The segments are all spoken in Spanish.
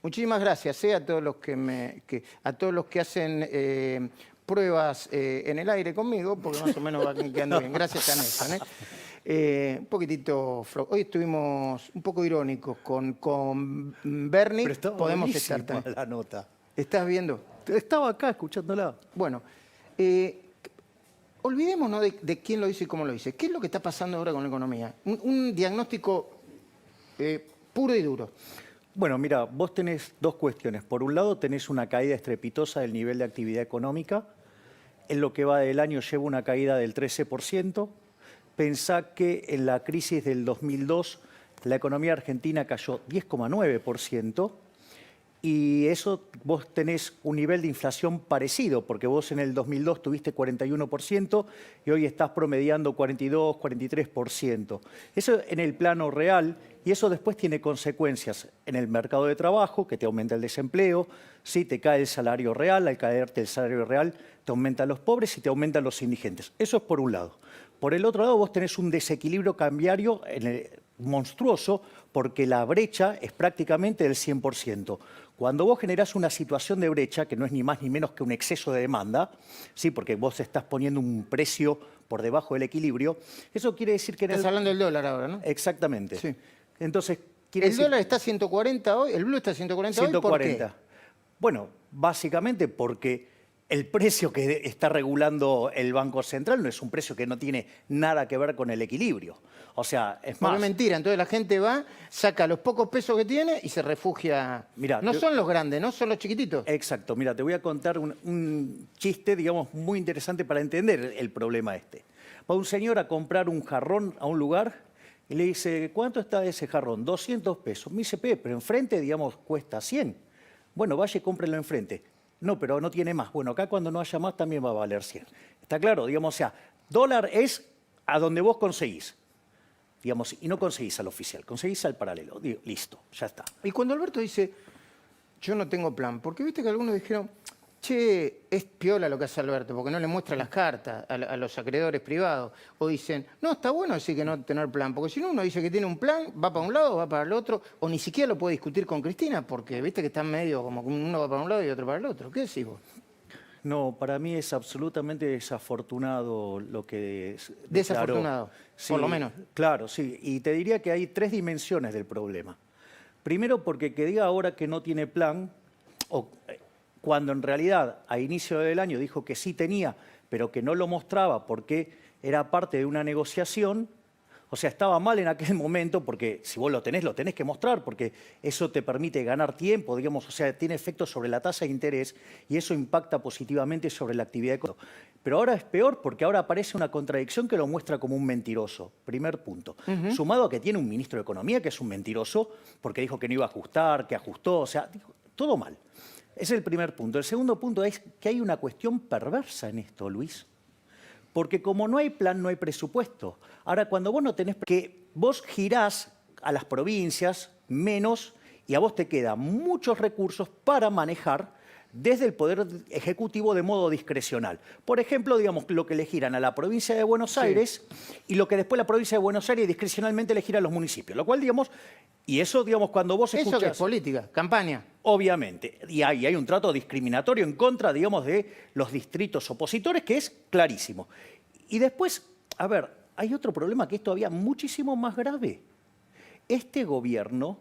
Muchísimas gracias a todos los que hacen pruebas en el aire conmigo, porque más o menos va quedando bien. Gracias a Nelson. Un poquitito hoy estuvimos un poco irónicos con Bernie. Podemos estar la nota. ¿Estás viendo? Estaba acá escuchándola. Bueno, olvidémonos de quién lo dice y cómo lo dice. ¿Qué es lo que está pasando ahora con la economía? Un diagnóstico puro y duro. Bueno, mira, vos tenés dos cuestiones. Por un lado, tenés una caída estrepitosa del nivel de actividad económica. En lo que va del año lleva una caída del 13%. Pensá que en la crisis del 2002 la economía argentina cayó 10,9%. Y eso vos tenés un nivel de inflación parecido, porque vos en el 2002 tuviste 41% y hoy estás promediando 42, 43%. Eso en el plano real, y eso después tiene consecuencias en el mercado de trabajo, que te aumenta el desempleo, sí, te cae el salario real, al caerte el salario real te aumentan los pobres y te aumentan los indigentes. Eso es por un lado. Por el otro lado, vos tenés un desequilibrio cambiario monstruoso, porque la brecha es prácticamente del 100%. Cuando vos generás una situación de brecha, que no es ni más ni menos que un exceso de demanda, ¿sí? Porque vos estás poniendo un precio por debajo del equilibrio, eso quiere decir que... Estás hablando del dólar ahora, ¿no? Exactamente. Sí. Entonces, el dólar está a 140 hoy, el blue está a 140 hoy, ¿por qué? Bueno, básicamente porque el precio que está regulando el Banco Central no es un precio que no tiene nada que ver con el equilibrio. O sea, es más... No es mentira, entonces la gente va, saca los pocos pesos que tiene y se refugia. Mirá, no son los grandes, ¿no? Son los chiquititos. Exacto. Mira, te voy a contar un chiste, digamos, muy interesante para entender el problema este. Va un señor a comprar un jarrón a un lugar y le dice, ¿cuánto está ese jarrón? 200 pesos. Me dice, pero enfrente, digamos, cuesta 100. Bueno, vaya y cómprelo enfrente. No, pero no tiene más. Bueno, acá cuando no haya más también va a valer 100. ¿Está claro? Digamos, o sea, dólar es a donde vos conseguís. Digamos, y no conseguís al oficial, conseguís al paralelo. Digo, listo, ya está. Y cuando Alberto dice, yo no tengo plan, porque viste que algunos dijeron, che, es piola lo que hace Alberto, porque no le muestra las cartas a los acreedores privados. O dicen, no, está bueno decir que no tener plan, porque si no uno dice que tiene un plan, va para un lado, va para el otro, o ni siquiera lo puede discutir con Cristina, porque viste que están medio como uno va para un lado y otro para el otro. ¿Qué decís vos? No, para mí es absolutamente desafortunado lo que declaró. Desafortunado, sí, por lo menos. Claro, sí. Y te diría que hay tres dimensiones del problema. Primero, porque que diga ahora que no tiene plan, o cuando en realidad a inicio del año dijo que sí tenía, pero que no lo mostraba porque era parte de una negociación. O sea, estaba mal en aquel momento porque si vos lo tenés que mostrar porque eso te permite ganar tiempo, digamos, o sea, tiene efectos sobre la tasa de interés y eso impacta positivamente sobre la actividad económica. Pero ahora es peor porque ahora aparece una contradicción que lo muestra como un mentiroso, primer punto. Sumado a que tiene un ministro de Economía que es un mentiroso porque dijo que no iba a ajustar, que ajustó, o sea, dijo, todo mal. Ese es el primer punto. El segundo punto es que hay una cuestión perversa en esto, Luis. Porque como no hay plan, no hay presupuesto. Ahora, cuando vos no tenés... que vos girás a las provincias menos y a vos te quedan muchos recursos para manejar desde el Poder Ejecutivo de modo discrecional. Por ejemplo, digamos, lo que le giran a la provincia de Buenos Aires y lo que después la provincia de Buenos Aires discrecionalmente le gira a los municipios. Lo cual, digamos, y eso, digamos, cuando vos escuchás... ¿Eso qué es política? ¿Campaña? Obviamente. Y hay un trato discriminatorio en contra, digamos, de los distritos opositores, que es clarísimo. Y después, a ver, hay otro problema que es todavía muchísimo más grave. Este gobierno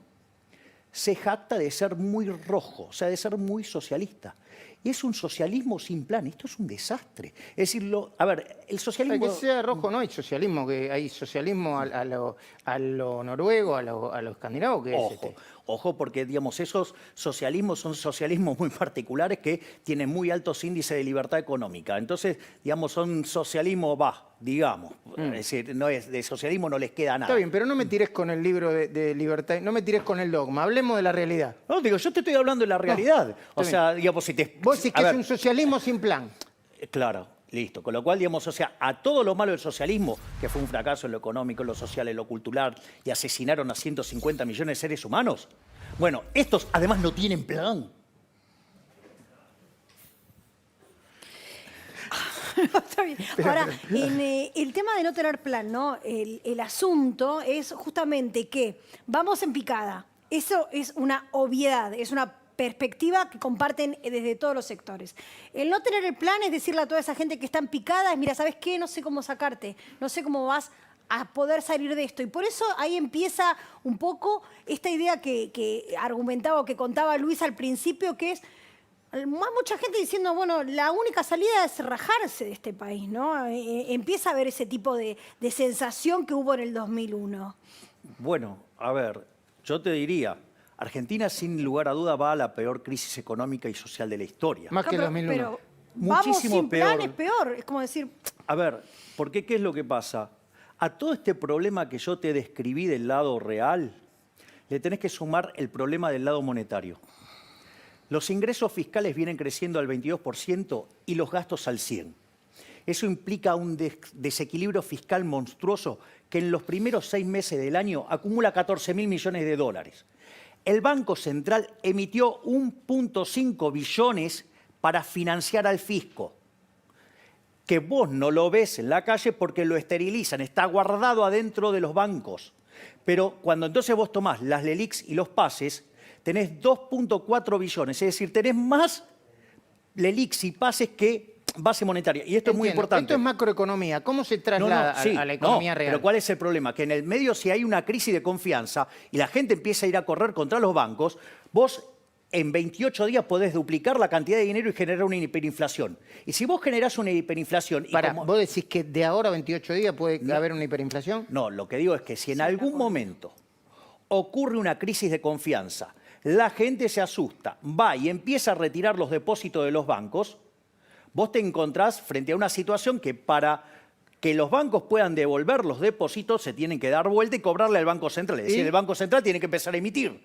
se jacta de ser muy rojo, o sea, de ser muy socialista. Y es un socialismo sin plan. Esto es un desastre. Es decir, a ver, el socialismo... Que sea rojo no hay socialismo, que hay socialismo a lo noruego, a lo escandinavo, que es este. Ojo, porque digamos, esos socialismos son socialismos muy particulares que tienen muy altos índices de libertad económica. Entonces, digamos, son socialismo digamos. Es decir, no es, de socialismo no les queda nada. Está bien, pero no me tires con el libro de libertad, no me tires con el dogma, hablemos de la realidad. No, digo, yo te estoy hablando de la realidad. No, o sea, digamos, si te... Vos decís que es un socialismo sin plan. Claro. Listo, con lo cual, digamos, o sea, a todo lo malo del socialismo, que fue un fracaso en lo económico, en lo social, en lo cultural, y asesinaron a 150 millones de seres humanos, bueno, estos además no tienen plan. No, está bien. Ahora, el tema de no tener plan, ¿no? El asunto es justamente que vamos en picada. Eso es una obviedad, es una perspectiva que comparten desde todos los sectores. El no tener el plan es decirle a toda esa gente que está en picada, es, mira, ¿sabes qué? No sé cómo sacarte, no sé cómo vas a poder salir de esto. Y por eso ahí empieza un poco esta idea que argumentaba o que contaba Luis al principio, que es mucha gente diciendo, bueno, la única salida es rajarse de este país, ¿no? Empieza a haber ese tipo de sensación que hubo en el 2001. Bueno, a ver, yo te diría, Argentina sin lugar a duda va a la peor crisis económica y social de la historia. Más que el 2001. Pero vamos Muchísimo sin plan, peor. es peor. Es como decir, A ver, porque ¿qué es lo que pasa? A todo este problema que yo te describí del lado real, le tenés que sumar el problema del lado monetario. Los ingresos fiscales vienen creciendo al 22% y los gastos al 100%. Eso implica un desequilibrio fiscal monstruoso que en los primeros 6 meses del año acumula 14.000 millones de dólares. El Banco Central emitió 1.5 billones para financiar al fisco, que vos no lo ves en la calle porque lo esterilizan, está guardado adentro de los bancos. Pero cuando entonces vos tomás las LELIQs y los pases, tenés 2.4 billones, es decir, tenés más LELIQs y pases que base monetaria. Y esto es muy importante. Esto es macroeconomía. ¿Cómo se traslada sí, a la economía real? Pero ¿cuál es el problema? Que en el medio, si hay una crisis de confianza y la gente empieza a ir a correr contra los bancos, vos en 28 días podés duplicar la cantidad de dinero y generar una hiperinflación. Y si vos generás una hiperinflación... ¿Vos decís que de ahora a 28 días puede haber una hiperinflación? No, lo que digo es que si en algún momento ocurre una crisis de confianza, la gente se asusta, va y empieza a retirar los depósitos de los bancos, vos te encontrás frente a una situación que para que los bancos puedan devolver los depósitos se tienen que dar vuelta y cobrarle al Banco Central. Es decir, el Banco Central tiene que empezar a emitir.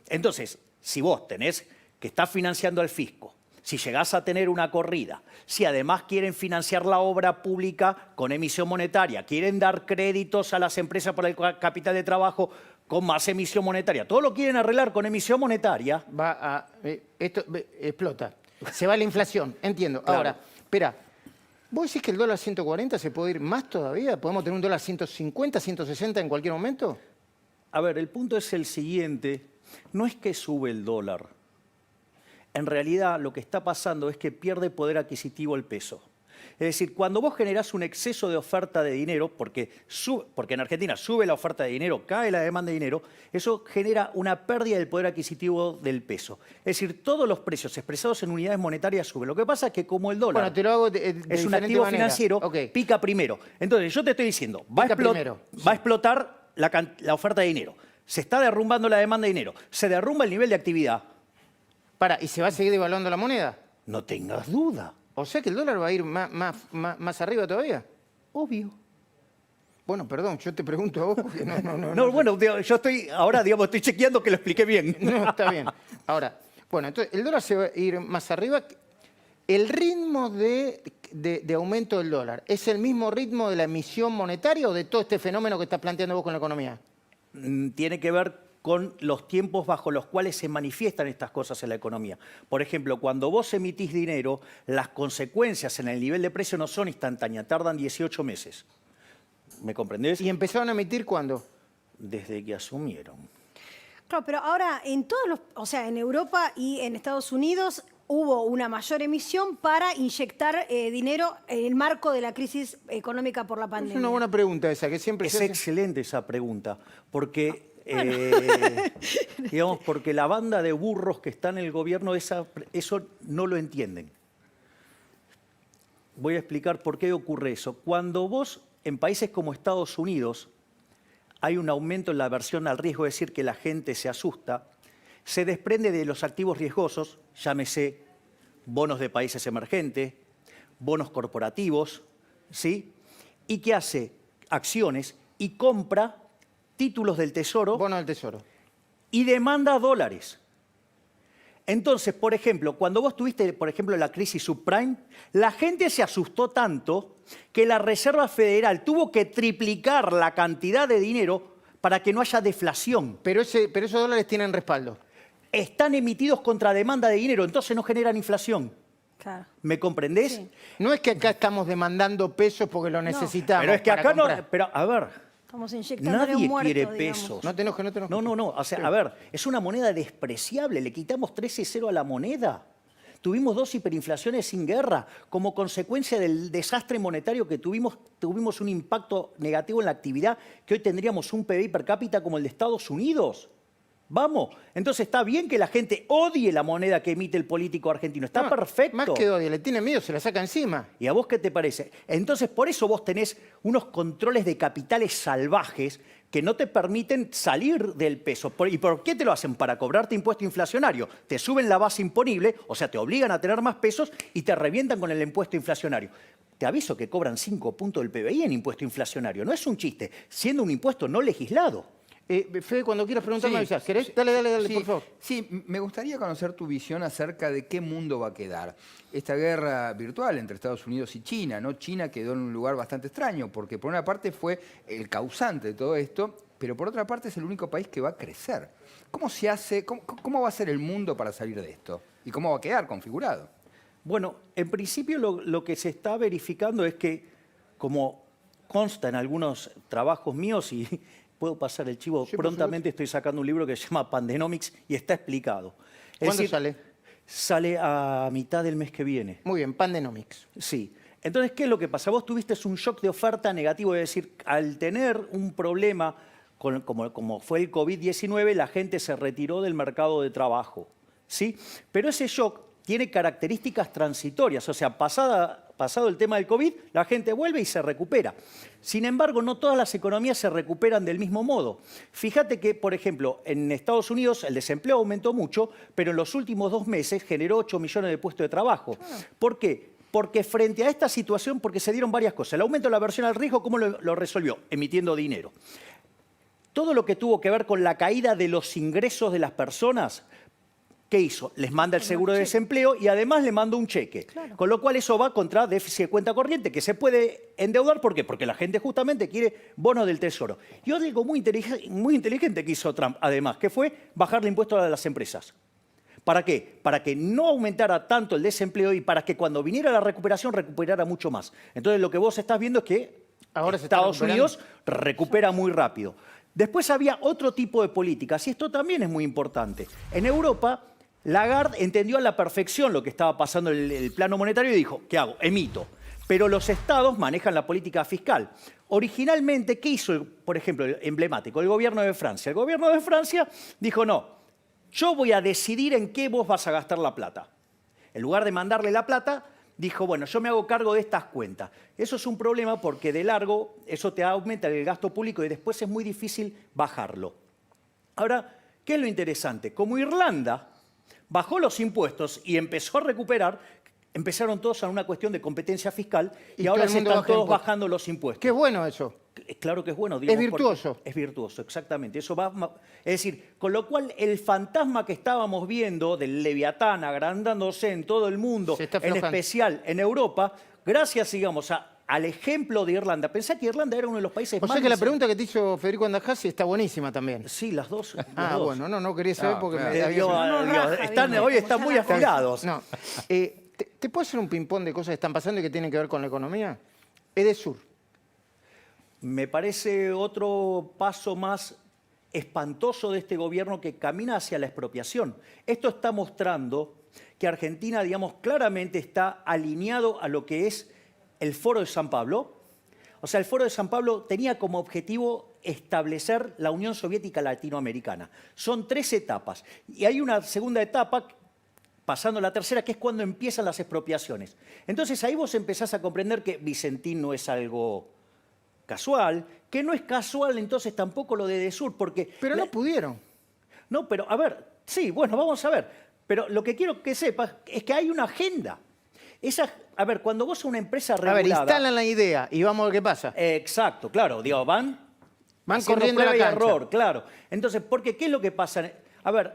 Entonces, si vos tenés que estar financiando al fisco, si llegás a tener una corrida, si además quieren financiar la obra pública con emisión monetaria, quieren dar créditos a las empresas por el capital de trabajo con más emisión monetaria, todo lo quieren arreglar con emisión monetaria. Esto explota. Se va la inflación, entiendo. Claro. Ahora, espera, ¿vos decís que el dólar 140 se puede ir más todavía? ¿Podemos tener un dólar 150, 160 en cualquier momento? A ver, el punto es el siguiente. No es que sube el dólar. En realidad, lo que está pasando es que pierde poder adquisitivo el peso. Es decir, cuando vos generás un exceso de oferta de dinero, porque en Argentina sube la oferta de dinero, cae la demanda de dinero, eso genera una pérdida del poder adquisitivo del peso. Es decir, todos los precios expresados en unidades monetarias suben. Lo que pasa es que como el dólar Bueno, te lo hago es un activo financiero, pica primero. Entonces, yo te estoy diciendo, va a explotar la oferta de dinero. Se está derrumbando la demanda de dinero. Se derrumba el nivel de actividad. ¿Y se va a seguir devaluando la moneda? No tengas duda. O sea que el dólar va a ir más arriba todavía. Obvio. Bueno, perdón, yo te pregunto a vos porque No, bueno, yo estoy ahora, digamos, estoy chequeando que lo expliqué bien. No, está bien. Ahora, bueno, entonces el dólar se va a ir más arriba. ¿El ritmo de aumento del dólar es el mismo ritmo de la emisión monetaria o de todo este fenómeno que estás planteando vos con la economía? Tiene que ver con los tiempos bajo los cuales se manifiestan estas cosas en la economía. Por ejemplo, cuando vos emitís dinero, las consecuencias en el nivel de precio no son instantáneas, tardan 18 meses. ¿Me comprendés? ¿Y empezaron a emitir cuándo? Desde que asumieron. Claro, pero ahora en en Europa y en Estados Unidos hubo una mayor emisión para inyectar dinero en el marco de la crisis económica por la pandemia. Es una buena pregunta esa, que siempre Es se hace. excelente esa pregunta, porque, digamos, porque la banda de burros que está en el gobierno eso no lo entienden. Voy a explicar por qué ocurre eso. Cuando vos, en países como Estados Unidos, hay un aumento en la aversión al riesgo, es decir, que la gente se asusta, se desprende de los activos riesgosos, llámese bonos de países emergentes, bonos corporativos, ¿sí? Y que hace acciones y compra títulos del Tesoro. Bono del Tesoro. Y demanda dólares. Entonces, por ejemplo, cuando vos tuviste, por ejemplo, la crisis subprime, la gente se asustó tanto que la Reserva Federal tuvo que triplicar la cantidad de dinero para que no haya deflación. Pero esos dólares tienen respaldo. Están emitidos contra demanda de dinero, entonces no generan inflación. Claro. ¿Me comprendés? Sí. No es que acá estamos demandando pesos porque lo necesitamos. Pero es que para acá comprar. no... Pero, a ver, Estamos inyectando nadie un muerto, quiere digamos. pesos. No te enojes, no te enojes. No. O sea, a ver, es una moneda despreciable. Le quitamos 13-0 a la moneda. Tuvimos 2 hiperinflaciones sin guerra. Como consecuencia del desastre monetario que tuvimos un impacto negativo en la actividad, que hoy tendríamos un PBI per cápita como el de Estados Unidos. Vamos, entonces está bien que la gente odie la moneda que emite el político argentino. Está No, perfecto. Más que odio, le tiene miedo, se la saca encima. ¿Y a vos qué te parece? Entonces, por eso vos tenés unos controles de capitales salvajes que no te permiten salir del peso. ¿Y por qué te lo hacen? Para cobrarte impuesto inflacionario. Te suben la base imponible, o sea, te obligan a tener más pesos y te revientan con el impuesto inflacionario. Te aviso que cobran 5 puntos del PBI en impuesto inflacionario. No es un chiste, siendo un impuesto no legislado. Fede, cuando quieras preguntarme, Sí, avisás. ¿Querés? sí, Dale, sí, por favor. Sí, me gustaría conocer tu visión acerca de qué mundo va a quedar. Esta guerra virtual entre Estados Unidos y China, ¿no? China quedó en un lugar bastante extraño, porque por una parte fue el causante de todo esto, pero por otra parte es el único país que va a crecer. ¿Cómo se hace, cómo va a ser el mundo para salir de esto? ¿Y cómo va a quedar configurado? Bueno, en principio lo que se está verificando es que, como consta en algunos trabajos míos, y puedo pasar el chivo, Sí, por prontamente estoy sacando un libro que se llama Pandenomics y está explicado. Es ¿Cuándo decir, sale? Sale a mitad del mes que viene. Muy bien, Pandenomics. Sí. Entonces, ¿qué es lo que pasa? Vos tuviste un shock de oferta negativo, es decir, al tener un problema como fue el COVID-19, la gente se retiró del mercado de trabajo, ¿sí? Pero ese shock tiene características transitorias, o sea, pasado el tema del COVID, la gente vuelve y se recupera. Sin embargo, no todas las economías se recuperan del mismo modo. Fíjate que, por ejemplo, en Estados Unidos el desempleo aumentó mucho, pero en los últimos 2 meses generó 8 millones de puestos de trabajo. ¿Por qué? Porque frente a esta situación, porque se dieron varias cosas. El aumento de la aversión al riesgo, ¿cómo lo resolvió? Emitiendo dinero. Todo lo que tuvo que ver con la caída de los ingresos de las personas, ¿qué hizo? Les manda el seguro de desempleo y además le manda un cheque. Claro. Con lo cual eso va contra déficit de cuenta corriente, que se puede endeudar. ¿Por qué? Porque la gente justamente quiere bonos del tesoro. Y algo muy inteligente que hizo Trump, además, que fue bajarle impuestos a las empresas. ¿Para qué? Para que no aumentara tanto el desempleo y para que cuando viniera la recuperación recuperara mucho más. Entonces lo que vos estás viendo es que Ahora se está Estados recuperando. Unidos recupera muy rápido. Después había otro tipo de políticas y esto también es muy importante. En Europa, Lagarde entendió a la perfección lo que estaba pasando en el plano monetario y dijo, ¿qué hago? Emito. Pero los estados manejan la política fiscal. Originalmente, ¿qué hizo, por ejemplo, el emblemático? El gobierno de Francia. El gobierno de Francia dijo, no, yo voy a decidir en qué vos vas a gastar la plata. En lugar de mandarle la plata, dijo, bueno, yo me hago cargo de estas cuentas. Eso es un problema porque de largo eso te aumenta el gasto público y después es muy difícil bajarlo. Ahora, ¿qué es lo interesante? Como Irlanda bajó los impuestos y empezó a recuperar, empezaron todos a una cuestión de competencia fiscal y todo ahora el se mundo están baja todos impuestos. bajando los impuestos. Qué bueno eso. Claro que es bueno. Digamos, virtuoso. Es virtuoso, exactamente. Eso es decir, con lo cual el fantasma que estábamos viendo del Leviatán agrandándose en todo el mundo, Se está en aflojando. especial en Europa, gracias, digamos, al ejemplo de Irlanda. Pensá que Irlanda era uno de los países O más... sea que la pregunta que te hizo Federico Andajasi está buenísima también. Sí, las dos. Ah, bueno, no quería saber porque claro. me había... Hoy están muy afilados. No. ¿Te puedo hacer un ping-pong de cosas que están pasando y que tienen que ver con la economía? Edesur. Me parece otro paso más espantoso de este gobierno que camina hacia la expropiación. Esto está mostrando que Argentina, digamos, claramente está alineado a lo que es el Foro de San Pablo. O sea, el Foro de San Pablo tenía como objetivo establecer la Unión Soviética Latinoamericana. Son 3 etapas. Y hay una segunda etapa, pasando la tercera, que es cuando empiezan las expropiaciones. Entonces ahí vos empezás a comprender que Vicentín no es algo casual, que no es casual entonces tampoco lo de Edesur, porque... Pero no pudieron. No, pero a ver, sí, bueno, vamos a ver. Pero lo que quiero que sepas es que hay una agenda. A ver, cuando vos sos una empresa A ver, regulada... instalan la idea y vamos a ver qué pasa. Exacto, claro, digo, van haciendo corriendo la prueba y cancha. error, claro. Entonces, porque ¿qué es lo que pasa? A ver,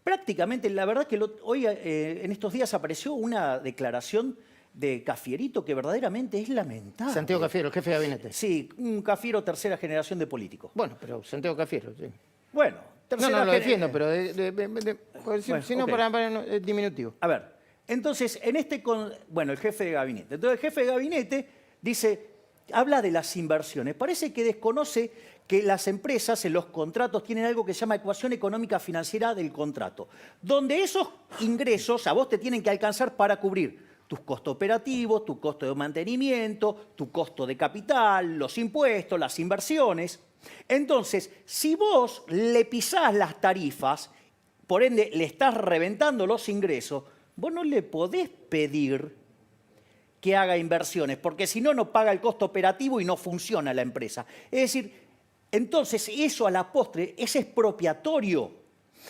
prácticamente, la verdad que hoy, en estos días apareció una declaración de Cafierito que verdaderamente es lamentable. Santiago Cafiero, el jefe de gabinete. Sí, un Cafiero tercera generación de político. Bueno, pero Santiago Cafiero, sí. Bueno, No, tercera no lo gener- defiendo, pero porque si Bueno, si no, ok. es diminutivo. A ver, Entonces, bueno, el jefe de gabinete. Entonces, el jefe de gabinete habla de las inversiones. Parece que desconoce que las empresas en los contratos tienen algo que se llama ecuación económica financiera del contrato, donde esos ingresos a vos te tienen que alcanzar para cubrir tus costos operativos, tu costo de mantenimiento, tu costo de capital, los impuestos, las inversiones. Entonces, si vos le pisás las tarifas, por ende le estás reventando los ingresos, vos no le podés pedir que haga inversiones, porque si no, no paga el costo operativo y no funciona la empresa. Es decir, entonces eso a la postre es expropiatorio.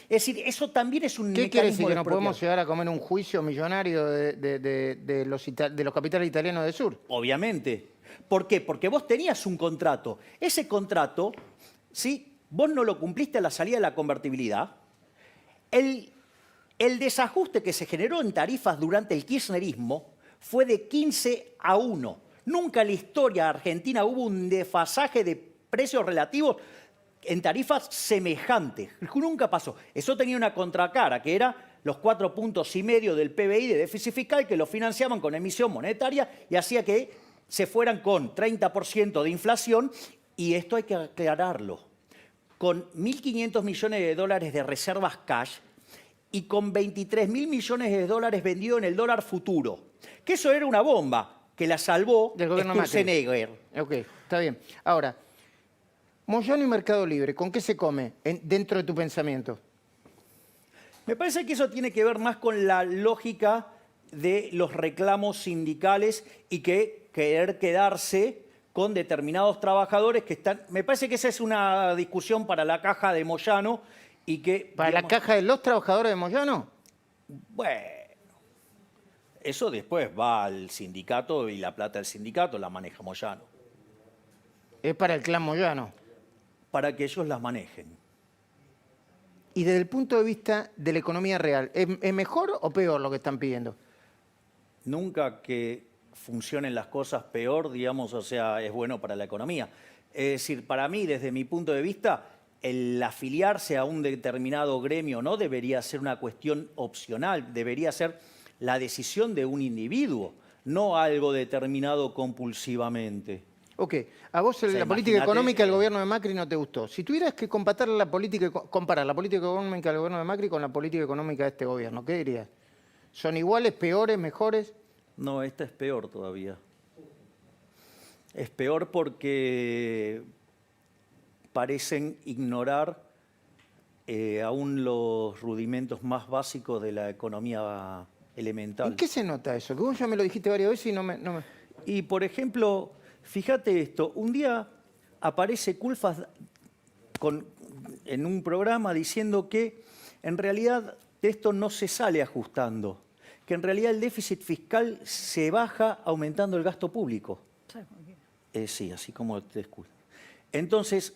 Es decir, eso también es un ¿Qué quiere decir? mecanismo ¿Que de no podemos expropiación. llegar a comer un juicio millonario de los capitales italianos del sur? Obviamente. ¿Por qué? Porque vos tenías un contrato. Ese contrato, ¿sí? Vos no lo cumpliste a la salida de la convertibilidad. El desajuste que se generó en tarifas durante el kirchnerismo fue de 15-1. Nunca en la historia argentina hubo un desfasaje de precios relativos en tarifas semejantes. Nunca pasó. Eso tenía una contracara, que era los 4,5 puntos del PBI de déficit fiscal, que lo financiaban con emisión monetaria y hacía que se fueran con 30% de inflación. Y esto hay que aclararlo. Con 1.500 millones de dólares de reservas cash y con 23.000 millones de dólares vendidos en el dólar futuro. Que eso era una bomba que la salvó Del gobierno Macri. Sturzenegger. Ok, está bien. Ahora, Moyano y Mercado Libre, ¿con qué se come dentro de tu pensamiento? Me parece que eso tiene que ver más con la lógica de los reclamos sindicales y que querer quedarse con determinados trabajadores que están... Me parece que esa es una discusión para la caja de Moyano y que... ¿Para digamos, la caja de los trabajadores de Moyano? Bueno, eso después va al sindicato y la plata del sindicato la maneja Moyano, Es para el clan Moyano. para que ellos las manejen. Y desde el punto de vista de la economía real, ¿es mejor o peor lo que están pidiendo? Nunca que funcionen las cosas peor, digamos, o sea, es bueno para la economía. Es decir, para mí, desde mi punto de vista, el afiliarse a un determinado gremio no debería ser una cuestión opcional, debería ser la decisión de un individuo, no algo determinado compulsivamente. Ok, a vos sea, la política imagínate, económica del gobierno de Macri no te gustó. Si tuvieras que comparar la política económica del gobierno de Macri con la política económica de este gobierno, ¿qué dirías? ¿Son iguales, peores, mejores? No, esta es peor todavía. Es peor porque parecen ignorar aún los rudimentos más básicos de la economía elemental. ¿En qué se nota eso? Que vos ya me lo dijiste varias veces y no me... Y, por ejemplo, fíjate esto, un día aparece Culfas en un programa diciendo que en realidad de esto no se sale ajustando, que en realidad el déficit fiscal se baja aumentando el gasto público. Sí, así como te escucho. Entonces,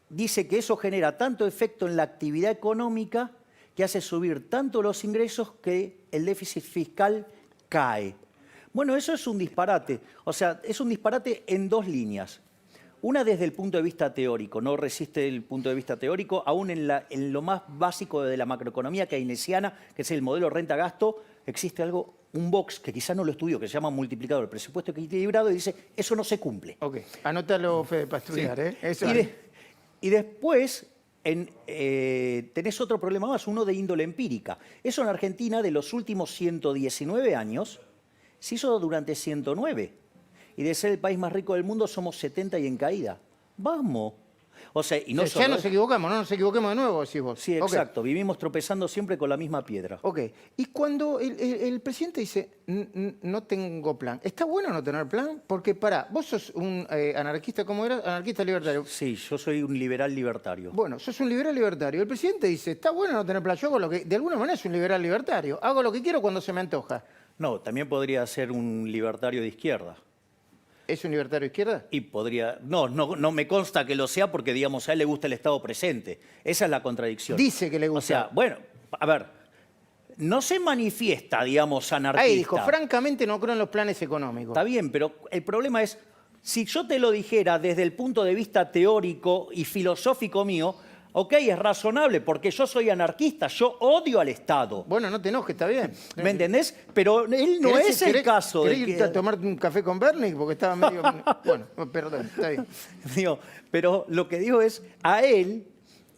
dice que eso genera tanto efecto en la actividad económica que hace subir tanto los ingresos que el déficit fiscal cae. Bueno, eso es un disparate. O sea, es un disparate en dos líneas. Una desde el punto de vista teórico, no resiste el punto de vista teórico, aún en lo más básico de la macroeconomía keynesiana, que es el modelo renta-gasto, existe algo, un box que quizás no lo estudió, que se llama multiplicador, el presupuesto equilibrado, y dice, eso no se cumple. Ok, anótalo, Fede, para estudiar, ¿eh? Eso. Y después tenés otro problema más, uno de índole empírica. Eso en Argentina, de los últimos 119 años, se hizo durante 109. Y de ser el país más rico del mundo, somos 70 y en caída. Vamos. O sea, y no Ya solo nos equivocamos, no nos equivoquemos de nuevo, decís vos. Sí, Ok. exacto. Vivimos tropezando siempre con la misma piedra. Ok, y cuando el presidente dice, no tengo plan, ¿está bueno no tener plan? Porque, pará, vos sos un anarquista, ¿cómo eras? Anarquista libertario. Sí, yo soy un liberal libertario. Bueno, sos un liberal libertario. El presidente dice, está bueno no tener plan, yo hago lo que, de alguna manera es un liberal libertario, hago lo que quiero cuando se me antoja. No, también podría ser un libertario de izquierda. ¿Es un libertario de izquierda? Y podría... No me consta que lo sea porque, digamos, a él le gusta el Estado presente. Esa es la contradicción. Dice que le gusta. O sea, bueno, a ver, no se manifiesta, digamos, anarquista. Ahí dijo, francamente no creo en los planes económicos. Está bien, pero el problema es, si yo te lo dijera desde el punto de vista teórico y filosófico mío, Ok, es razonable, porque yo soy anarquista, yo odio al Estado. Bueno, no te enojes, está bien. ¿Me entendés? Pero él no es el caso. ¿Querés de irte a que... tomarte un café con Bernie? Porque estaba medio... Bueno, perdón, está bien. Digo, pero lo que digo es, a él,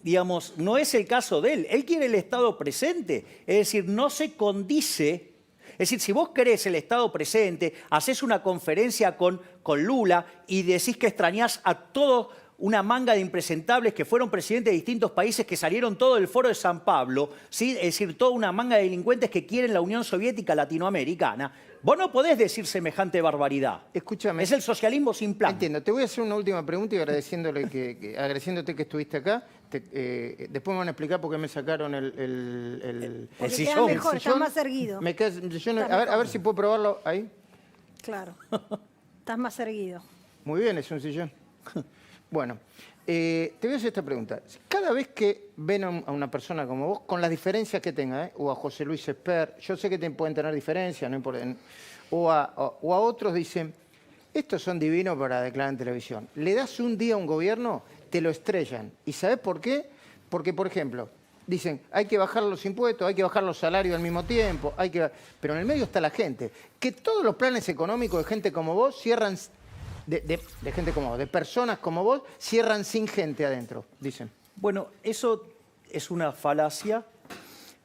digamos, no es el caso de él. Él quiere el Estado presente. Es decir, no se condice. Es decir, si vos querés el Estado presente, haces una conferencia con Lula y decís que extrañás a toda una manga de impresentables que fueron presidentes de distintos países que salieron todo del Foro de San Pablo, ¿sí? Es decir, toda una manga de delincuentes que quieren la Unión Soviética latinoamericana. Vos no podés decir semejante barbaridad. Escúchame. Es el socialismo sin plan. Entiendo. Te voy a hacer una última pregunta y agradeciéndote que estuviste acá. Después me van a explicar por qué me sacaron el Porque sillón. queda mejor, el estás sillón. más erguido. Me queda el sillón. Está A ver mejor. si puedo probarlo ahí. Claro. Estás más erguido. Muy bien, es un sillón. Bueno, te voy a hacer esta pregunta. Cada vez que ven a una persona como vos, con las diferencias que tenga, o a José Luis Esper, yo sé que pueden tener diferencias, no importa, o a otros dicen, estos son divinos para declarar en televisión. Le das un día a un gobierno, te lo estrellan. ¿Y sabés por qué? Porque, por ejemplo, dicen, hay que bajar los impuestos, hay que bajar los salarios al mismo tiempo, pero en el medio está la gente. Que todos los planes económicos de gente como vos cierran, de gente como vos, de personas como vos, cierran sin gente adentro, dicen. Bueno, eso es una falacia.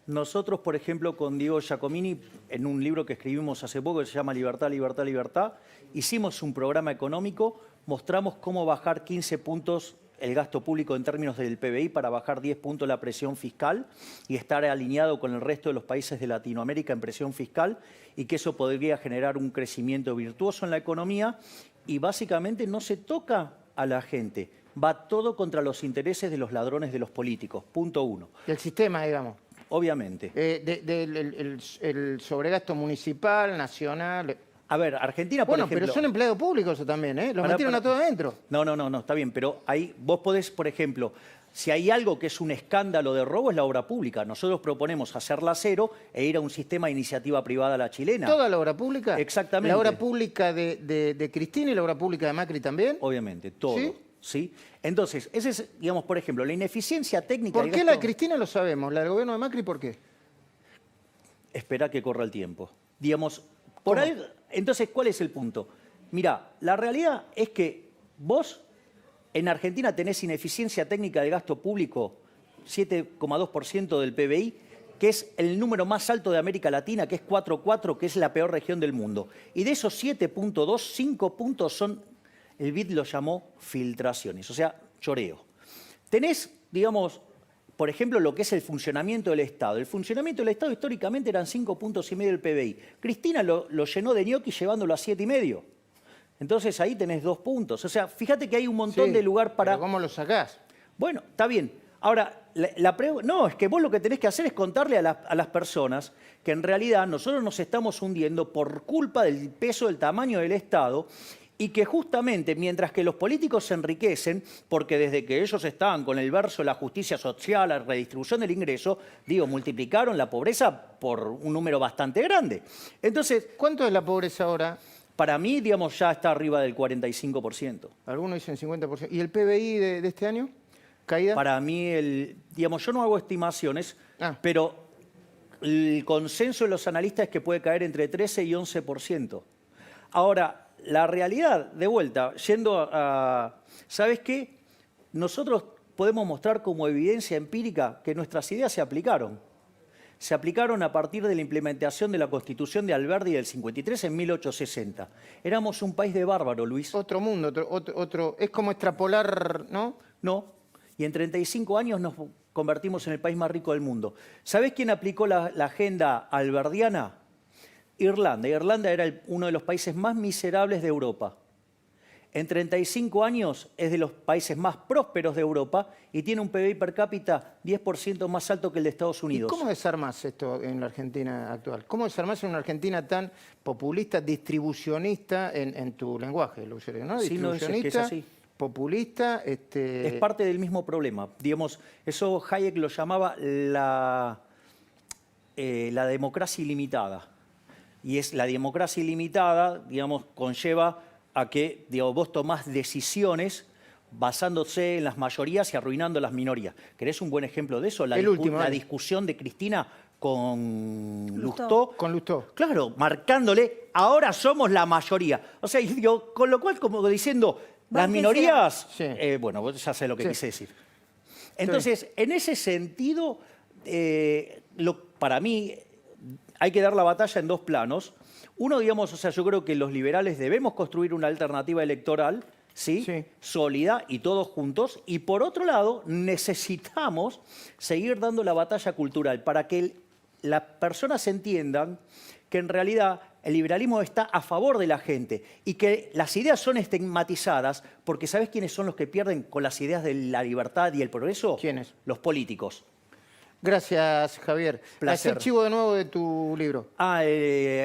Nosotros, por ejemplo, con Diego Giacomini, en un libro que escribimos hace poco que se llama Libertad, Libertad, Libertad, hicimos un programa económico, mostramos cómo bajar 15 puntos el gasto público en términos del PBI para bajar 10 puntos la presión fiscal y estar alineado con el resto de los países de Latinoamérica en presión fiscal y que eso podría generar un crecimiento virtuoso en la economía y básicamente no se toca a la gente. Va todo contra los intereses de los ladrones de los políticos. Punto 1. El sistema, digamos. Obviamente. El sobregasto municipal, nacional. A ver, Argentina, por Bueno, ejemplo... pero son empleados públicos eso también, ¿eh? Los metieron a todos adentro. No, está bien, pero ahí vos podés, por ejemplo, si hay algo que es un escándalo de robo es la obra pública. Nosotros proponemos hacerla cero e ir a un sistema de iniciativa privada a la chilena. ¿Toda la obra pública? Exactamente. ¿La obra pública de Cristina y la obra pública de Macri también? Obviamente, todo. ¿Sí? ¿Sí? Entonces, ese es, digamos, por ejemplo, la ineficiencia técnica... ¿Por del qué gasto- la de Cristina lo sabemos? ¿La del gobierno de Macri por qué? Espera que corra el tiempo. Digamos, por ¿Cómo? ahí, entonces, ¿cuál es el punto? Mira, la realidad es que vos en Argentina tenés ineficiencia técnica de gasto público 7,2% del PBI, que es el número más alto de América Latina, que es 4,4, que es la peor región del mundo. Y de esos 7,2, 5 puntos son, el BID lo llamó filtraciones, o sea, choreo. Tenés, digamos, por ejemplo, lo que es el funcionamiento del Estado. El funcionamiento del Estado históricamente eran 5,5 puntos del PBI. Cristina lo llenó de ñoqui llevándolo a 7,5. Entonces ahí tenés 2 puntos. O sea, fíjate que hay un montón Sí, de lugar para... pero ¿cómo lo sacás? Bueno, está bien. Ahora, no, es que vos lo que tenés que hacer es contarle a las personas que en realidad nosotros nos estamos hundiendo por culpa del peso, del tamaño del Estado y que justamente mientras que los políticos se enriquecen, porque desde que ellos estaban con el verso de la justicia social, la redistribución del ingreso, digo, multiplicaron la pobreza por un número bastante grande. Entonces, ¿Cuánto es la pobreza ahora? para mí, digamos, ya está arriba del 45%. Algunos dicen 50%. ¿Y el PBI de este año? ¿Caída? Para mí, digamos, yo no hago estimaciones, pero el consenso de los analistas es que puede caer entre 13 y 11%. Ahora, la realidad, de vuelta, yendo a... ¿Sabes qué? Nosotros podemos mostrar como evidencia empírica que nuestras ideas se aplicaron. Se aplicaron a partir de la implementación de la Constitución de Alberdi del 53 en 1860. Éramos un país de bárbaro, Luis. Otro mundo, otro. Es como extrapolar, ¿no? No. Y en 35 años nos convertimos en el país más rico del mundo. ¿Sabés quién aplicó la agenda alberdiana? Irlanda. Irlanda era uno de los países más miserables de Europa. En 35 años es de los países más prósperos de Europa y tiene un PBI per cápita 10% más alto que el de Estados ¿Y Unidos. cómo desarmás esto en la Argentina actual? ¿Cómo desarmás en una Argentina tan populista, distribucionista en tu lenguaje, lo usaría, ¿no? Sí, no, es que es Distribucionista, así. populista. Es parte del mismo problema. Digamos, eso Hayek lo llamaba la democracia ilimitada. Y es la democracia ilimitada, digamos, conlleva a que, digamos, vos tomás decisiones basándose en las mayorías y arruinando las minorías. ¿Querés un buen ejemplo de eso? La dale. discusión de Cristina con Lustó. Lustó. Con Lustó. Claro, marcándole, ahora somos la mayoría. O sea, yo, con lo cual, como diciendo, las Bánquensela. minorías, Sí. bueno, vos ya sé lo que Sí. quise decir. Entonces, en ese sentido, para mí hay que dar la batalla en dos planos. Uno, digamos, o sea, yo creo que los liberales debemos construir una alternativa electoral, ¿sí? Sí. Sólida y todos juntos. Y por otro lado, necesitamos seguir dando la batalla cultural para que las personas entiendan que en realidad el liberalismo está a favor de la gente y que las ideas son estigmatizadas porque ¿sabés quiénes son los que pierden con las ideas de la libertad y el progreso? ¿Quiénes? Los políticos. Gracias, Javier. Placer. Archivo de nuevo de tu libro. A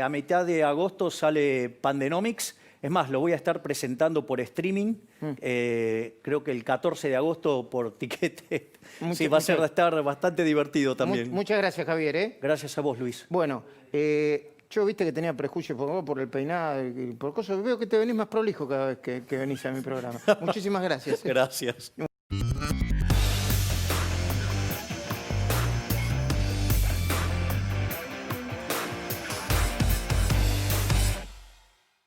mitad de agosto sale Pandenomics. Es más, lo voy a estar presentando por streaming. Creo que el 14 de agosto por Tiquete. Sí, va a estar bastante divertido también. Muchas gracias, Javier, ¿eh? Gracias a vos, Luis. Bueno, yo viste que tenía prejuicios por el peinado y por cosas. Veo que te venís más prolijo cada vez que venís a mi programa. Muchísimas gracias. Gracias.